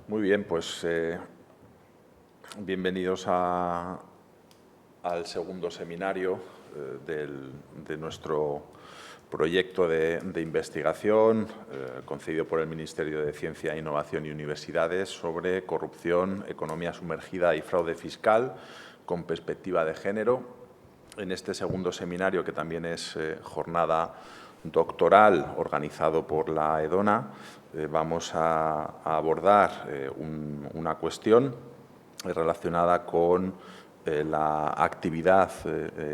Muy bien, pues bienvenidos al segundo seminario de nuestro proyecto de investigación concedido por el Ministerio de Ciencia, Innovación y Universidades sobre corrupción, economía sumergida y fraude fiscal con perspectiva de género. En este segundo seminario, que también es jornada doctoral organizado por la EDONA, vamos a abordar una cuestión relacionada con la actividad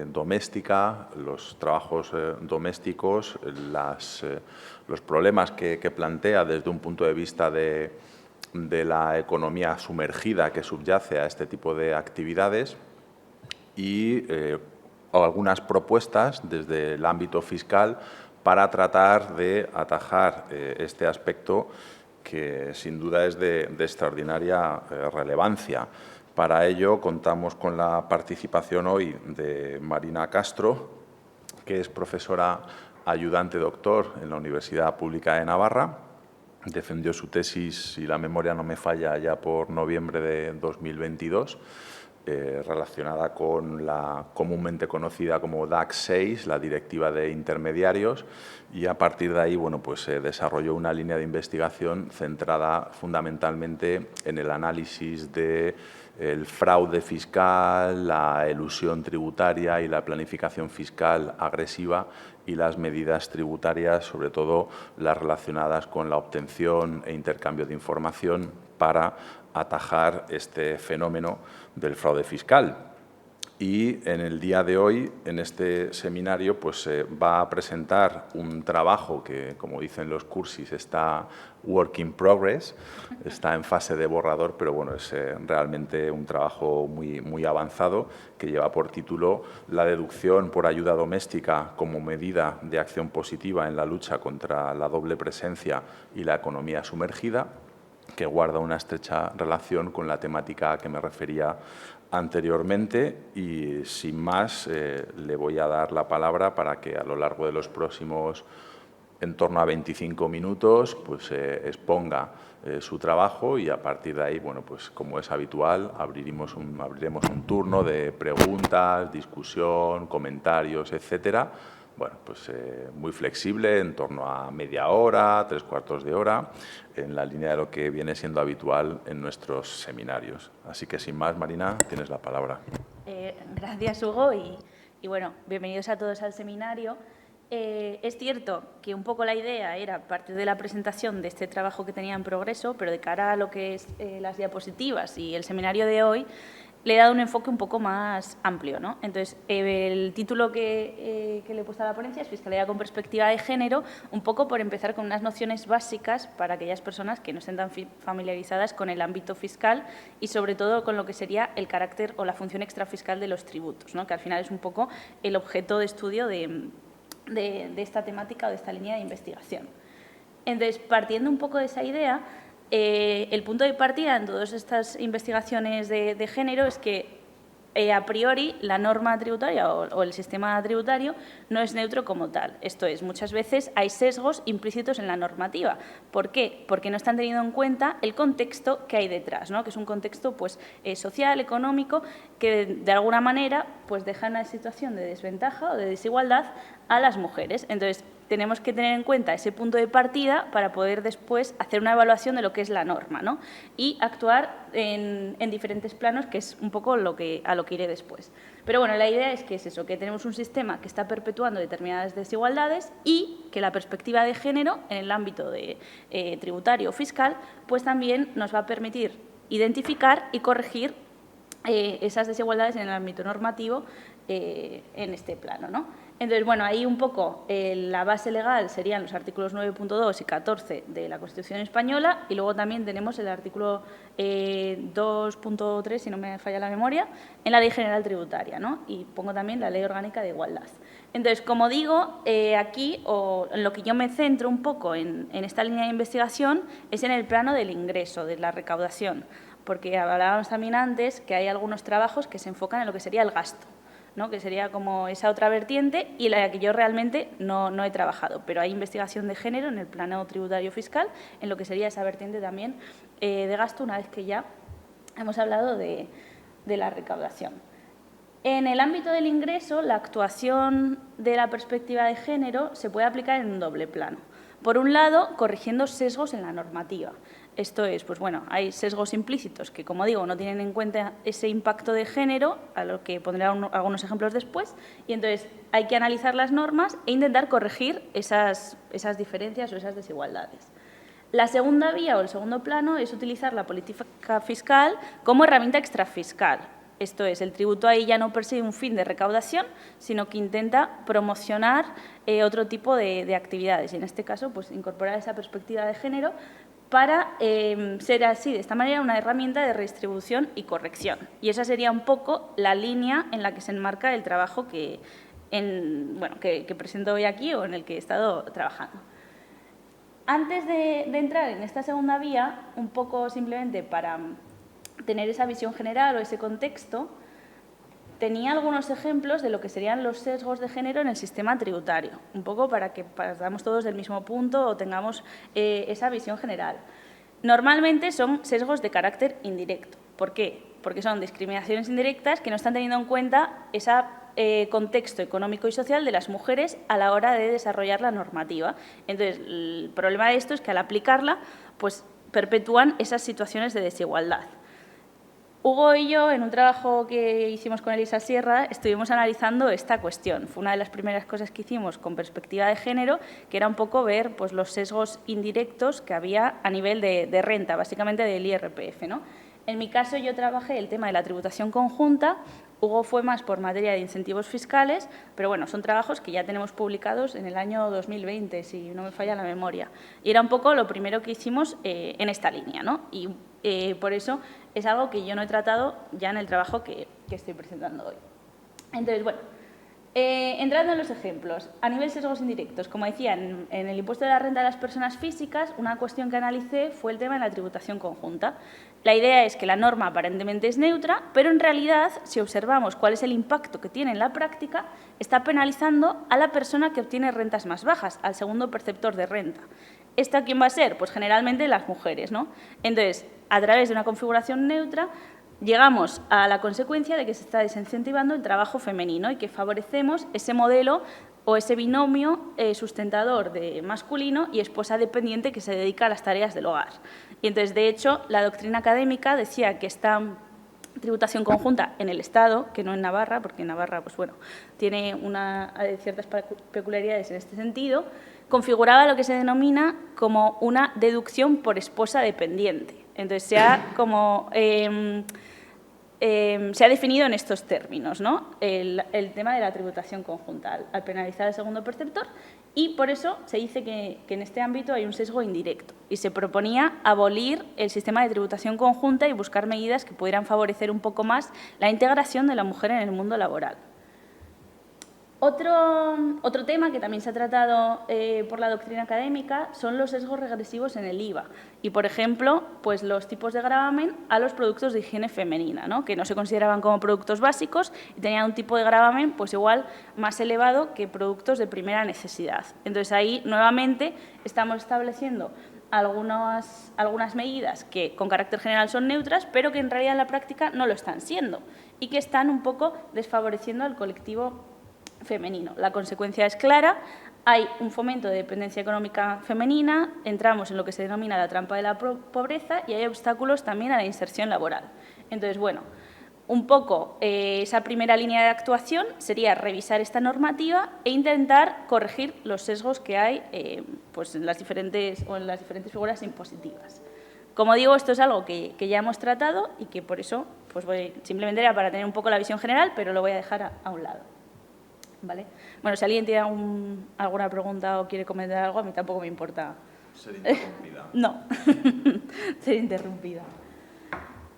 doméstica, los trabajos domésticos, los problemas que plantea desde un punto de vista de la economía sumergida que subyace a este tipo de actividades y algunas propuestas desde el ámbito fiscal para tratar de atajar este aspecto que sin duda es de extraordinaria relevancia. Para ello contamos con la participación hoy de Marina Castro, que es profesora ayudante doctor en la Universidad Pública de Navarra. Defendió su tesis, si la memoria no me falla, ya por noviembre de 2022, relacionada con la comúnmente conocida como DAC 6, la Directiva de Intermediarios, y a partir de ahí pues, desarrolló una línea de investigación centrada fundamentalmente en el análisis del fraude fiscal, la elusión tributaria y la planificación fiscal agresiva y las medidas tributarias, sobre todo las relacionadas con la obtención e intercambio de información para atajar este fenómeno del fraude fiscal. Y en el día de hoy, en este seminario, pues va a presentar un trabajo que, como dicen los cursis, está work in progress, está en fase de borrador, pero bueno, es realmente un trabajo muy avanzado que lleva por título La deducción por ayuda doméstica como medida de acción positiva en la lucha contra la doble presencia y la economía sumergida, que guarda una estrecha relación con la temática a que me refería anteriormente. Y sin más, le voy a dar la palabra para que a lo largo de los próximos en torno a 25 minutos pues, exponga su trabajo, y a partir de ahí, bueno, pues como es habitual, abriremos un turno de preguntas, discusión, comentarios, etcétera. Bueno, pues muy flexible, en torno a media hora, 3/4 de hora, en la línea de lo que viene siendo habitual en nuestros seminarios. Así que, sin más, Marina, tienes la palabra. Gracias, Hugo, y bueno, bienvenidos a todos al seminario. Es cierto que un poco la idea era partir de la presentación de este trabajo que tenía en progreso, pero de cara a lo que es las diapositivas y el seminario de hoy, le he dado un enfoque un poco más amplio, ¿no? Entonces, el título que le he puesto a la ponencia es Fiscalidad con perspectiva de género, un poco por empezar con unas nociones básicas para aquellas personas que no estén tan familiarizadas con el ámbito fiscal y, sobre todo, con lo que sería el carácter o la función extrafiscal de los tributos, ¿no? Que al final es un poco el objeto de estudio de esta temática o de esta línea de investigación. Entonces, partiendo un poco de esa idea, el punto de partida en todas estas investigaciones de género es que, a priori, la norma tributaria o el sistema tributario no es neutro como tal. Esto es, muchas veces hay sesgos implícitos en la normativa. ¿Por qué? Porque no están teniendo en cuenta el contexto que hay detrás, ¿no? Que es un contexto pues, social, económico, que de alguna manera pues, deja en una situación de desventaja o de desigualdad a las mujeres. Entonces, tenemos que tener en cuenta ese punto de partida para poder después hacer una evaluación de lo que es la norma, ¿no? Y actuar en diferentes planos, que es un poco a lo que iré después. Pero bueno, la idea es que es eso, que tenemos un sistema que está perpetuando determinadas desigualdades y que la perspectiva de género en el ámbito de, tributario o fiscal pues también nos va a permitir identificar y corregir esas desigualdades en el ámbito normativo en este plano, ¿no? Entonces, bueno, ahí un poco la base legal serían los artículos 9.2 y 14 de la Constitución española, y luego también tenemos el artículo 2.3, si no me falla la memoria, en la Ley General Tributaria, ¿no? Y pongo también la Ley Orgánica de Igualdad. Entonces, como digo, aquí, o en lo que yo me centro un poco en esta línea de investigación, es en el plano del ingreso, de la recaudación, porque hablábamos también antes que hay algunos trabajos que se enfocan en lo que sería el gasto. ¿no? Que sería como esa otra vertiente y la que yo realmente no he trabajado. Pero hay investigación de género en el plano tributario fiscal, en lo que sería esa vertiente también de gasto, una vez que ya hemos hablado de la recaudación. En el ámbito del ingreso, la actuación de la perspectiva de género se puede aplicar en un doble plano. Por un lado, corrigiendo sesgos en la normativa. Esto es, pues bueno, hay sesgos implícitos que, como digo, no tienen en cuenta ese impacto de género, a lo que pondré algunos ejemplos después, y entonces hay que analizar las normas e intentar corregir esas diferencias o esas desigualdades. La segunda vía o el segundo plano es utilizar la política fiscal como herramienta extrafiscal. Esto es, el tributo ahí ya no persigue un fin de recaudación, sino que intenta promocionar otro tipo de actividades. Y en este caso, pues incorporar esa perspectiva de género para ser así, de esta manera, una herramienta de redistribución y corrección. Y esa sería un poco la línea en la que se enmarca el trabajo que presento hoy aquí o en el que he estado trabajando. Antes de entrar en esta segunda vía, un poco simplemente para tener esa visión general o ese contexto, tenía algunos ejemplos de lo que serían los sesgos de género en el sistema tributario, un poco para que partamos todos del mismo punto o tengamos esa visión general. Normalmente son sesgos de carácter indirecto. ¿Por qué? Porque son discriminaciones indirectas que no están teniendo en cuenta ese contexto económico y social de las mujeres a la hora de desarrollar la normativa. Entonces, el problema de esto es que al aplicarla, pues perpetúan esas situaciones de desigualdad. Hugo y yo, en un trabajo que hicimos con Elisa Sierra, estuvimos analizando esta cuestión. Fue una de las primeras cosas que hicimos con perspectiva de género, que era un poco ver pues, los sesgos indirectos que había a nivel de renta, básicamente del IRPF, ¿no? En mi caso, yo trabajé el tema de la tributación conjunta. Hugo fue más por materia de incentivos fiscales, pero bueno, son trabajos que ya tenemos publicados en el año 2020, si no me falla la memoria. Y era un poco lo primero que hicimos en esta línea, ¿no? Y por eso es algo que yo no he tratado ya en el trabajo que estoy presentando hoy. Entonces, bueno, entrando en los ejemplos, a nivel sesgos indirectos, como decía, en el impuesto de la renta de las personas físicas, una cuestión que analicé fue el tema de la tributación conjunta. La idea es que la norma aparentemente es neutra, pero en realidad, si observamos cuál es el impacto que tiene en la práctica, está penalizando a la persona que obtiene rentas más bajas, al segundo perceptor de renta. ¿Esta quién va a ser? Pues generalmente las mujeres, ¿no? Entonces, a través de una configuración neutra, llegamos a la consecuencia de que se está desincentivando el trabajo femenino y que favorecemos ese modelo o ese binomio sustentador de masculino y esposa dependiente que se dedica a las tareas del hogar. Y entonces, de hecho, la doctrina académica decía que esta tributación conjunta en el Estado, que no en Navarra, porque Navarra pues bueno, tiene ciertas peculiaridades en este sentido, configuraba lo que se denomina como una deducción por esposa dependiente. Entonces, se ha definido en estos términos, ¿no? El tema de la tributación conjunta, al penalizar al segundo perceptor, y por eso se dice que en este ámbito hay un sesgo indirecto y se proponía abolir el sistema de tributación conjunta y buscar medidas que pudieran favorecer un poco más la integración de la mujer en el mundo laboral. Otro tema que también se ha tratado por la doctrina académica son los sesgos regresivos en el IVA y, por ejemplo, pues los tipos de gravamen a los productos de higiene femenina, ¿no? Que no se consideraban como productos básicos y tenían un tipo de gravamen pues igual más elevado que productos de primera necesidad. Entonces, ahí nuevamente estamos estableciendo algunas medidas que con carácter general son neutras, pero que en realidad en la práctica no lo están siendo y que están un poco desfavoreciendo al colectivo femenino. La consecuencia es clara, hay un fomento de dependencia económica femenina, entramos en lo que se denomina la trampa de la pobreza y hay obstáculos también a la inserción laboral. Entonces, bueno, un poco esa primera línea de actuación sería revisar esta normativa e intentar corregir los sesgos que hay pues en las diferentes figuras impositivas. Como digo, esto es algo que ya hemos tratado y que por eso pues simplemente era para tener un poco la visión general, pero lo voy a dejar a un lado. ¿Vale? Bueno, si alguien tiene alguna pregunta o quiere comentar algo, a mí tampoco me importa. Ser interrumpida. No, ser interrumpida.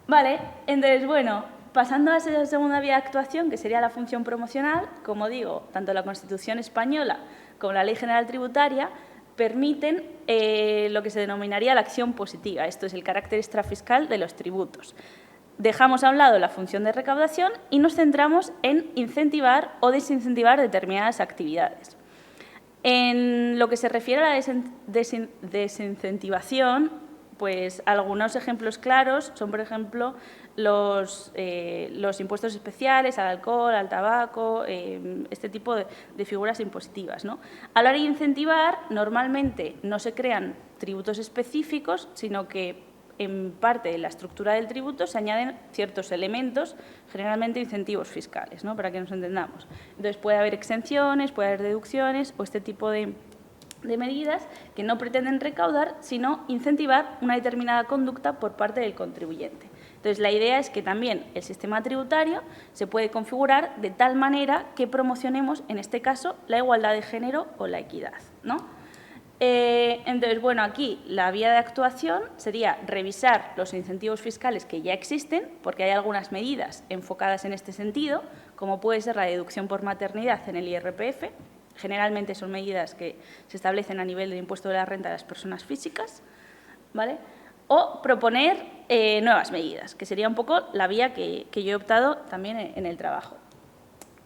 Vale, entonces, bueno, pasando a esa segunda vía de actuación, que sería la función promocional, como digo, tanto la Constitución española como la Ley General Tributaria permiten lo que se denominaría la acción positiva, esto es el carácter extrafiscal de los tributos. dejamos a un lado la función de recaudación y nos centramos en incentivar o desincentivar determinadas actividades. En lo que se refiere a la desincentivación, pues algunos ejemplos claros son, por ejemplo, los impuestos especiales al alcohol, al tabaco, este tipo de figuras impositivas, ¿no? A la hora de incentivar, normalmente no se crean tributos específicos, sino que en parte de la estructura del tributo se añaden ciertos elementos, generalmente incentivos fiscales, ¿no? Para que nos entendamos. Entonces, puede haber exenciones, puede haber deducciones o este tipo de medidas que no pretenden recaudar, sino incentivar una determinada conducta por parte del contribuyente. Entonces, la idea es que también el sistema tributario se puede configurar de tal manera que promocionemos, en este caso, la igualdad de género o la equidad, ¿no? Entonces, bueno, aquí la vía de actuación sería revisar los incentivos fiscales que ya existen, porque hay algunas medidas enfocadas en este sentido, como puede ser la deducción por maternidad en el IRPF. Generalmente son medidas que se establecen a nivel del impuesto de la renta de las personas físicas, ¿vale? O proponer nuevas medidas, que sería un poco la vía que yo he optado también en el trabajo.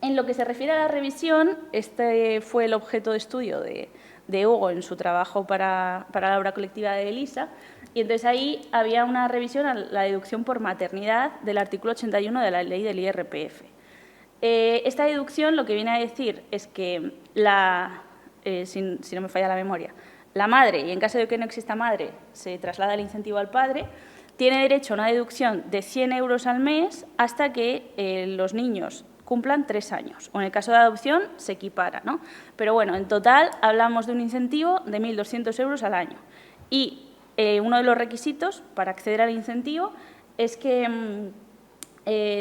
En lo que se refiere a la revisión, este fue el objeto de estudio de Hugo en su trabajo para la obra colectiva de Elisa, y entonces ahí había una revisión a la deducción por maternidad del artículo 81 de la ley del IRPF. Esta deducción lo que viene a decir es que, si no me falla la memoria, la madre, y en caso de que no exista madre, se traslada el incentivo al padre, tiene derecho a una deducción de 100 euros al mes hasta que los niños cumplan 3 años. O en el caso de adopción se equipara, ¿no? Pero bueno, en total hablamos de un incentivo de 1.200 euros al año. Y uno de los requisitos para acceder al incentivo es que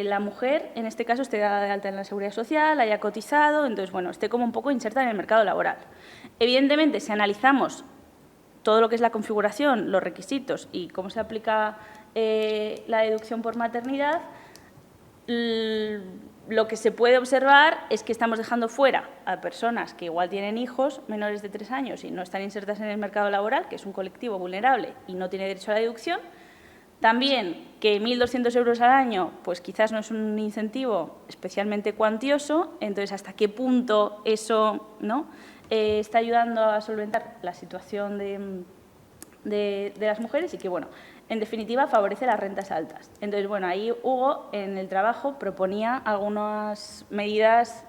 la mujer, en este caso, esté dada de alta en la Seguridad Social, haya cotizado, entonces, bueno, esté como un poco inserta en el mercado laboral. Evidentemente, si analizamos todo lo que es la configuración, los requisitos y cómo se aplica la deducción por maternidad, lo que se puede observar es que estamos dejando fuera a personas que igual tienen hijos menores de 3 años y no están insertas en el mercado laboral, que es un colectivo vulnerable y no tiene derecho a la deducción. También que 1.200 euros al año, pues quizás no es un incentivo especialmente cuantioso, entonces hasta qué punto eso, ¿no?, está ayudando a solventar la situación de las mujeres y que, bueno, en definitiva, favorece las rentas altas. Entonces, bueno, ahí Hugo, en el trabajo, proponía algunas medidas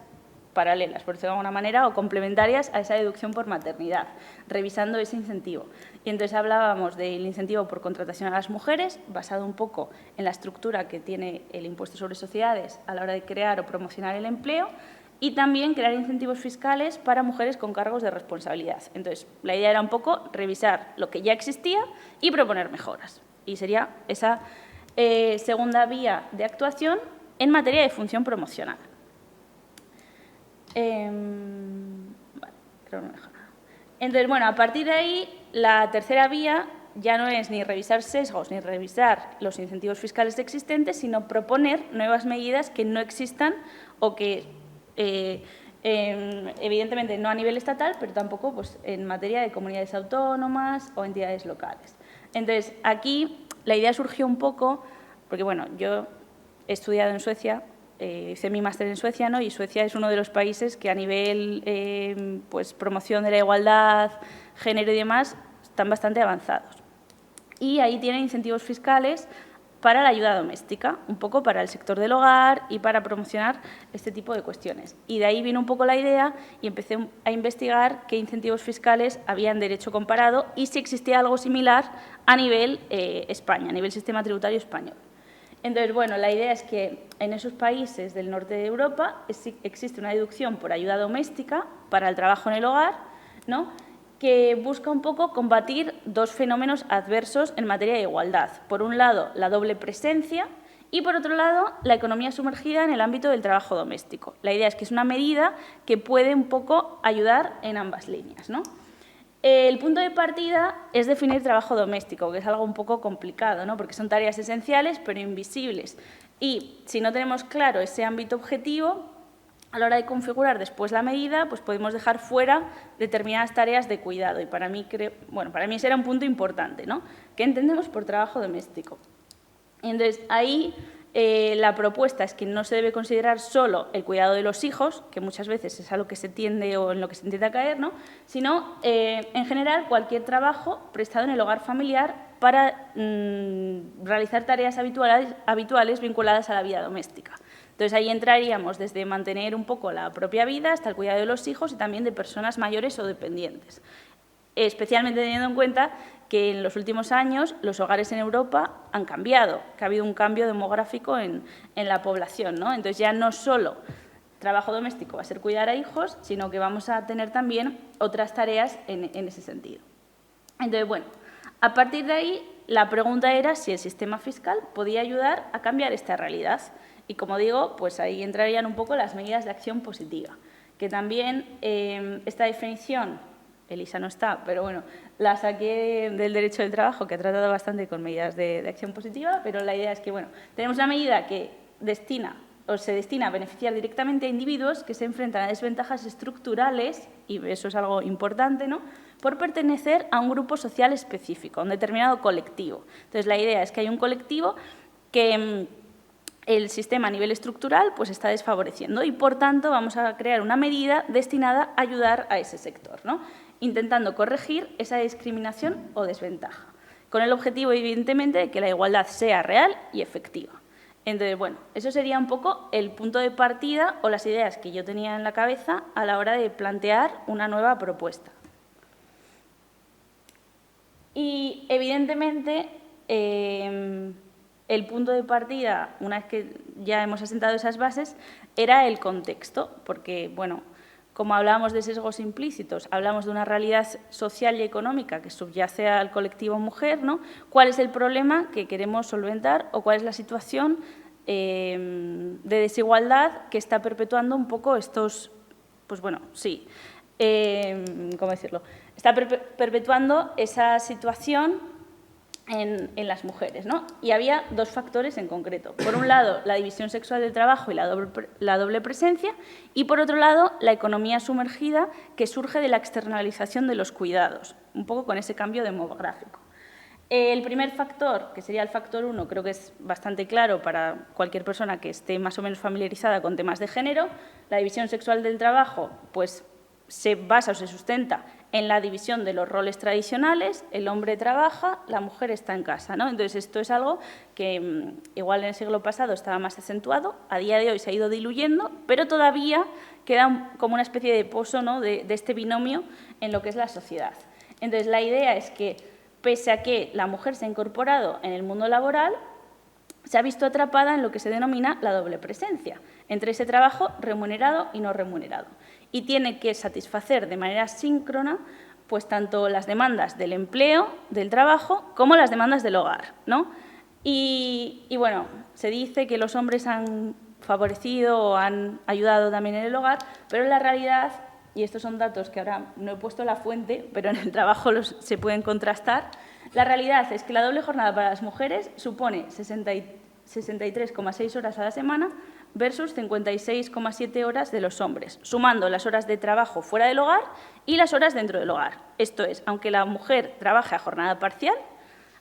paralelas, por decirlo de alguna manera, o complementarias a esa deducción por maternidad, revisando ese incentivo. Y entonces hablábamos del incentivo por contratación a las mujeres, basado un poco en la estructura que tiene el impuesto sobre sociedades a la hora de crear o promocionar el empleo, y también crear incentivos fiscales para mujeres con cargos de responsabilidad. Entonces, la idea era un poco revisar lo que ya existía y proponer mejoras. Y sería esa segunda vía de actuación en materia de función promocional. Vale, creo que no me deja nada. Entonces, bueno, a partir de ahí, la tercera vía ya no es ni revisar sesgos ni revisar los incentivos fiscales existentes, sino proponer nuevas medidas que no existan o que evidentemente no a nivel estatal, pero tampoco pues, en materia de comunidades autónomas o entidades locales. Entonces, aquí la idea surgió un poco, porque bueno, yo he estudiado en Suecia, hice mi máster en Suecia, ¿no? Y Suecia es uno de los países que a nivel pues, promoción de la igualdad, género y demás, están bastante avanzados. Y ahí tienen incentivos fiscales para la ayuda doméstica, un poco para el sector del hogar y para promocionar este tipo de cuestiones. Y de ahí vino un poco la idea y empecé a investigar qué incentivos fiscales había en derecho comparado y si existía algo similar a nivel España, a nivel sistema tributario español. Entonces, bueno, la idea es que en esos países del norte de Europa existe una deducción por ayuda doméstica para el trabajo en el hogar, ¿no?, que busca un poco combatir dos fenómenos adversos en materia de igualdad. Por un lado, la doble presencia y, por otro lado, la economía sumergida en el ámbito del trabajo doméstico. La idea es que es una medida que puede un poco ayudar en ambas líneas, ¿no? El punto de partida es definir trabajo doméstico, que es algo un poco complicado, ¿no?, porque son tareas esenciales pero invisibles. Y si no tenemos claro ese ámbito objetivo, a la hora de configurar después la medida, pues podemos dejar fuera determinadas tareas de cuidado. Y para mí, para mí ese era un punto importante, ¿no? ¿Qué entendemos por trabajo doméstico? Entonces, ahí la propuesta es que no se debe considerar solo el cuidado de los hijos, que muchas veces es a lo que se tiende o en lo que se intenta caer, ¿no? Sino, en general, cualquier trabajo prestado en el hogar familiar para realizar tareas habituales vinculadas a la vida doméstica. Entonces, ahí entraríamos desde mantener un poco la propia vida hasta el cuidado de los hijos y también de personas mayores o dependientes. Especialmente teniendo en cuenta que en los últimos años los hogares en Europa han cambiado, que ha habido un cambio demográfico en la población, ¿no? Entonces, ya no solo trabajo doméstico va a ser cuidar a hijos, sino que vamos a tener también otras tareas en ese sentido. Entonces, bueno, a partir de ahí, la pregunta era si el sistema fiscal podía ayudar a cambiar esta realidad. Y, como digo, pues ahí entrarían un poco las medidas de acción positiva, que también esta definición, Elisa no está, pero bueno, la saqué del derecho del trabajo, que ha tratado bastante con medidas de acción positiva, pero la idea es que, bueno, tenemos una medida que se destina a beneficiar directamente a individuos que se enfrentan a desventajas estructurales, y eso es algo importante, ¿no?, por pertenecer a un grupo social específico, a un determinado colectivo. Entonces, la idea es que hay un colectivo que el sistema a nivel estructural pues está desfavoreciendo y, por tanto, vamos a crear una medida destinada a ayudar a ese sector, ¿no?, intentando corregir esa discriminación o desventaja, con el objetivo, evidentemente, de que la igualdad sea real y efectiva. Entonces, bueno, eso sería un poco el punto de partida o las ideas que yo tenía en la cabeza a la hora de plantear una nueva propuesta. Y, evidentemente, el punto de partida, una vez que ya hemos asentado esas bases, era el contexto, porque, bueno, como hablábamos de sesgos implícitos, hablamos de una realidad social y económica que subyace al colectivo mujer, ¿no? ¿Cuál es el problema que queremos solventar o cuál es la situación de desigualdad que está perpetuando un poco estos, pues bueno, sí, ¿cómo decirlo? Está perpetuando esa situación en las mujeres, ¿no? Y había dos factores en concreto. Por un lado, la división sexual del trabajo y la doble presencia, y por otro lado, la economía sumergida que surge de la externalización de los cuidados, un poco con ese cambio demográfico. El primer factor, que sería el factor 1, creo que es bastante claro para cualquier persona que esté más o menos familiarizada con temas de género. La división sexual del trabajo, pues, se basa o se sustenta en la división de los roles tradicionales: el hombre trabaja, la mujer está en casa, ¿no? Entonces, esto es algo que igual en el siglo pasado estaba más acentuado, a día de hoy se ha ido diluyendo, pero todavía queda como una especie de pozo, ¿no?, de este binomio en lo que es la sociedad. Entonces, la idea es que, pese a que la mujer se ha incorporado en el mundo laboral, se ha visto atrapada en lo que se denomina la doble presencia, entre ese trabajo remunerado y no remunerado, y tiene que satisfacer de manera síncrona pues tanto las demandas del empleo, del trabajo, como las demandas del hogar, ¿no? Y bueno, se dice que los hombres han favorecido o han ayudado también en el hogar, pero en la realidad, y estos son datos que ahora no he puesto la fuente, pero en el trabajo se pueden contrastar, la realidad es que la doble jornada para las mujeres supone 63,6 horas a la semana versus 56,7 horas de los hombres, sumando las horas de trabajo fuera del hogar y las horas dentro del hogar. Esto es, aunque la mujer trabaje a jornada parcial,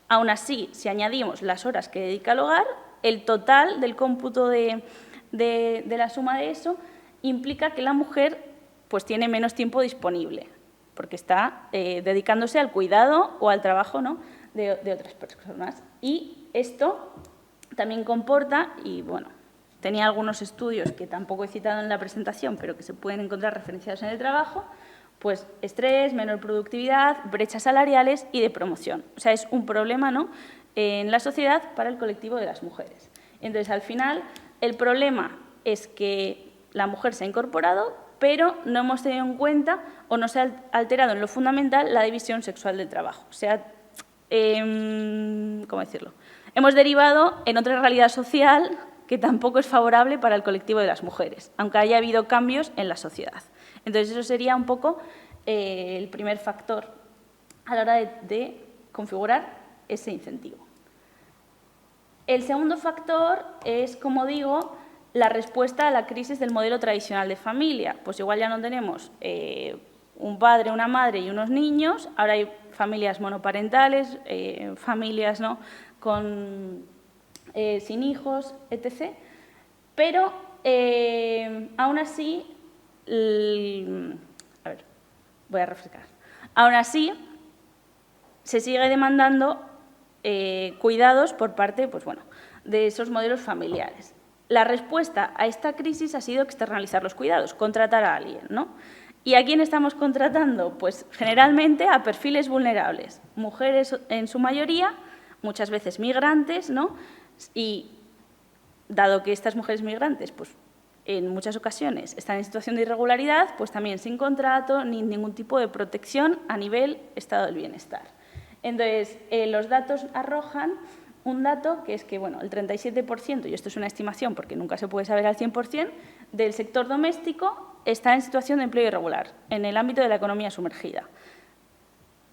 aún así, si añadimos las horas que dedica al hogar, el total del cómputo de la suma de eso implica que la mujer pues tiene menos tiempo disponible, porque está dedicándose al cuidado o al trabajo, ¿no?, de otras personas. Y esto también comporta, y bueno, tenía algunos estudios que tampoco he citado en la presentación, pero que se pueden encontrar referenciados en el trabajo, pues estrés, menor productividad, brechas salariales y de promoción. O sea, es un problema, ¿no?, en la sociedad para el colectivo de las mujeres. Entonces, al final, el problema es que la mujer se ha incorporado, pero no hemos tenido en cuenta o no se ha alterado en lo fundamental la división sexual del trabajo. O sea, ¿cómo decirlo? Hemos derivado en otra realidad social que tampoco es favorable para el colectivo de las mujeres, aunque haya habido cambios en la sociedad. Entonces, eso sería un poco el primer factor a la hora de configurar ese incentivo. El segundo factor es, como digo, la respuesta a la crisis del modelo tradicional de familia. Pues igual ya no tenemos un padre, una madre y unos niños, ahora hay familias monoparentales, familias, ¿no?, con sin hijos, etc. Pero aún así, a ver, voy a refrescar. Aún así, se sigue demandando cuidados por parte, pues bueno, de esos modelos familiares. La respuesta a esta crisis ha sido externalizar los cuidados, contratar a alguien, ¿no? ¿Y a quién estamos contratando? Pues generalmente a perfiles vulnerables, mujeres en su mayoría, muchas veces migrantes, ¿no? Y dado que estas mujeres migrantes, pues en muchas ocasiones están en situación de irregularidad, pues también sin contrato ni ningún tipo de protección a nivel estado del bienestar. Entonces, los datos arrojan un dato que es que, bueno, el 37%, y esto es una estimación porque nunca se puede saber al 100%, del sector doméstico está en situación de empleo irregular, en el ámbito de la economía sumergida.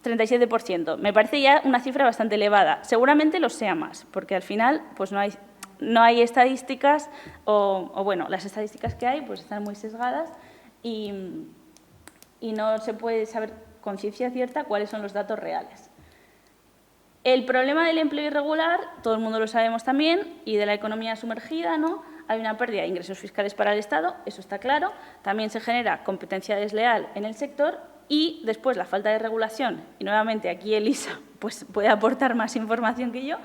37%. Me parece ya una cifra bastante elevada. Seguramente lo sea más, porque al final pues no hay estadísticas, o bueno, las estadísticas que hay pues están muy sesgadas y no se puede saber con ciencia cierta cuáles son los datos reales. El problema del empleo irregular, todo el mundo lo sabemos también, y de la economía sumergida, ¿no? Hay una pérdida de ingresos fiscales para el Estado, eso está claro. También se genera competencia desleal en el sector y después la falta de regulación, y nuevamente aquí Elisa pues, puede aportar más información que yo,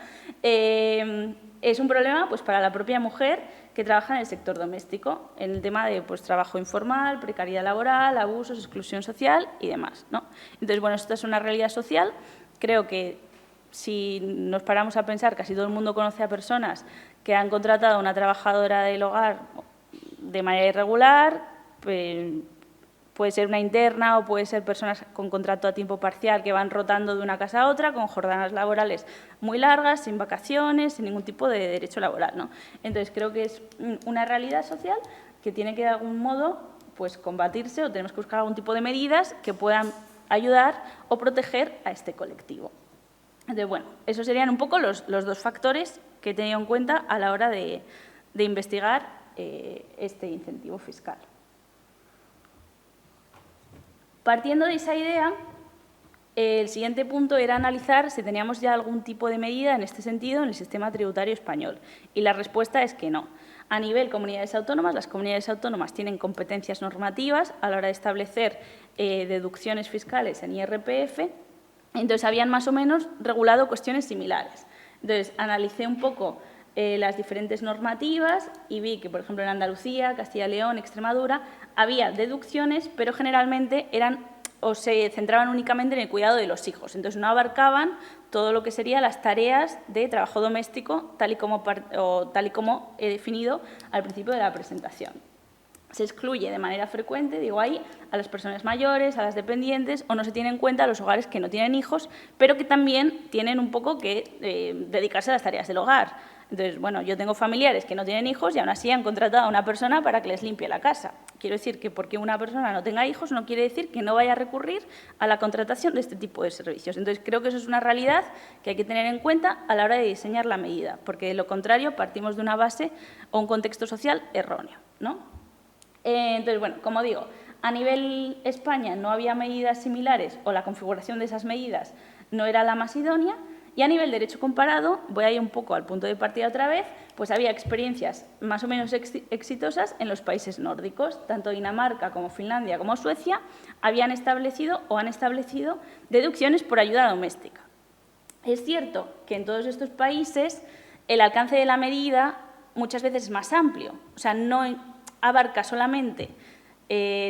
es un problema pues, para la propia mujer que trabaja en el sector doméstico, en el tema de pues, trabajo informal, precariedad laboral, abusos, exclusión social y demás, ¿no? Entonces, bueno, esto es una realidad social. Creo que si nos paramos a pensar, casi todo el mundo conoce a personas que han contratado a una trabajadora del hogar de manera irregular, pues, puede ser una interna o puede ser personas con contrato a tiempo parcial que van rotando de una casa a otra, con jornadas laborales muy largas, sin vacaciones, sin ningún tipo de derecho laboral, ¿no? Entonces, creo que es una realidad social que tiene que de algún modo pues, combatirse, o tenemos que buscar algún tipo de medidas que puedan ayudar o proteger a este colectivo. Entonces, bueno, esos serían un poco los dos factores que he tenido en cuenta a la hora de investigar este incentivo fiscal. Partiendo de esa idea, el siguiente punto era analizar si teníamos ya algún tipo de medida en este sentido en el sistema tributario español. Y la respuesta es que no. A nivel comunidades autónomas, las comunidades autónomas tienen competencias normativas a la hora de establecer deducciones fiscales en IRPF. Entonces, habían más o menos regulado cuestiones similares. Entonces, analicé un poco las diferentes normativas y vi que, por ejemplo, en Andalucía, Castilla y León, Extremadura, había deducciones, pero generalmente eran o se centraban únicamente en el cuidado de los hijos. Entonces, no abarcaban todo lo que serían las tareas de trabajo doméstico, tal y como he definido al principio de la presentación. Se excluye de manera frecuente, digo ahí, a las personas mayores, a las dependientes, o no se tiene en cuenta a los hogares que no tienen hijos, pero que también tienen un poco que dedicarse a las tareas del hogar. Entonces, bueno, yo tengo familiares que no tienen hijos y aún así han contratado a una persona para que les limpie la casa. Quiero decir que porque una persona no tenga hijos no quiere decir que no vaya a recurrir a la contratación de este tipo de servicios. Entonces, creo que eso es una realidad que hay que tener en cuenta a la hora de diseñar la medida, porque de lo contrario partimos de una base o un contexto social erróneo, ¿no? Entonces, bueno, como digo, a nivel España no había medidas similares o la configuración de esas medidas no era la más idónea, y a nivel derecho comparado, voy a ir un poco al punto de partida otra vez, pues había experiencias más o menos exitosas en los países nórdicos. Tanto Dinamarca como Finlandia como Suecia habían establecido o han establecido deducciones por ayuda doméstica. Es cierto que en todos estos países el alcance de la medida muchas veces es más amplio, o sea, no abarca solamente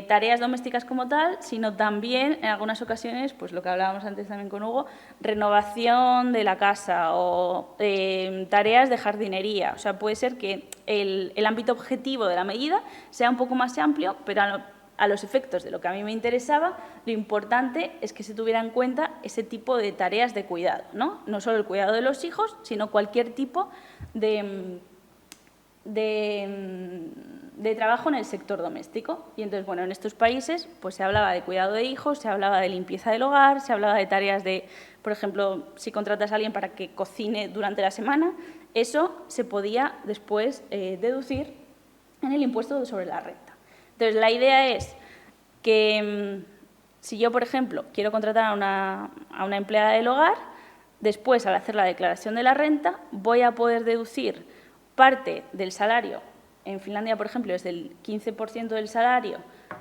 tareas domésticas como tal, sino también, en algunas ocasiones, pues lo que hablábamos antes también con Hugo, renovación de la casa o tareas de jardinería. O sea, puede ser que el ámbito objetivo de la medida sea un poco más amplio, pero a los efectos de lo que a mí me interesaba, lo importante es que se tuviera en cuenta ese tipo de tareas de cuidado, ¿no? No solo el cuidado de los hijos, sino cualquier tipo de trabajo en el sector doméstico. Y entonces, bueno, en estos países pues se hablaba de cuidado de hijos, se hablaba de limpieza del hogar, se hablaba de tareas de, por ejemplo, si contratas a alguien para que cocine durante la semana, eso se podía después deducir en el impuesto sobre la renta. Entonces, la idea es que si yo, por ejemplo, quiero contratar a una empleada del hogar, Después, al hacer la declaración de la renta, voy a poder deducir parte del salario. En Finlandia, por ejemplo, es del 15% del salario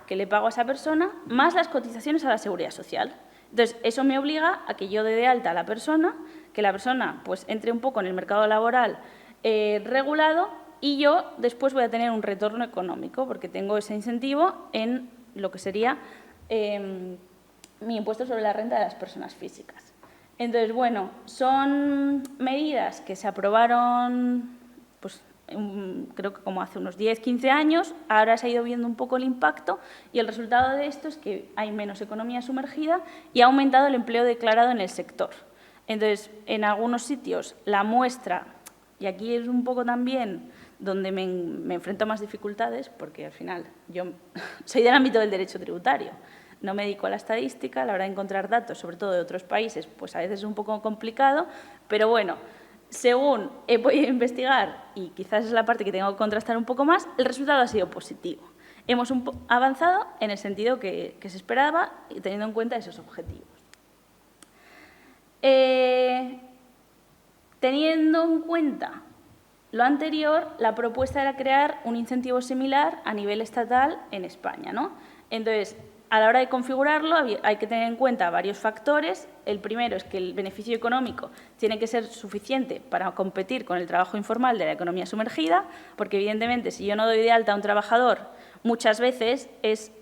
que le pago a esa persona, más las cotizaciones a la Seguridad Social. Entonces, eso me obliga a que yo dé de alta a la persona, que la persona pues, entre un poco en el mercado laboral regulado y yo después voy a tener un retorno económico porque tengo ese incentivo en lo que sería mi impuesto sobre la renta de las personas físicas. Entonces, bueno, son medidas que se aprobaron, pues, creo que como hace unos 10, 15 años, ahora se ha ido viendo un poco el impacto y el resultado de esto es que hay menos economía sumergida y ha aumentado el empleo declarado en el sector. Entonces, en algunos sitios la muestra, y aquí es un poco también donde me enfrento a más dificultades, porque al final yo soy del ámbito del derecho tributario, no me dedico a la estadística, a la hora de encontrar datos, sobre todo de otros países, pues a veces es un poco complicado, pero bueno, según he podido investigar, y quizás es la parte que tengo que contrastar un poco más, el resultado ha sido positivo. Hemos avanzado en el sentido que se esperaba y teniendo en cuenta esos objetivos. Teniendo en cuenta lo anterior, la propuesta era crear un incentivo similar a nivel estatal en España, ¿no? Entonces, a la hora de configurarlo hay que tener en cuenta varios factores. El primero es que el beneficio económico tiene que ser suficiente para competir con el trabajo informal de la economía sumergida, porque evidentemente si yo no doy de alta a un trabajador, muchas veces es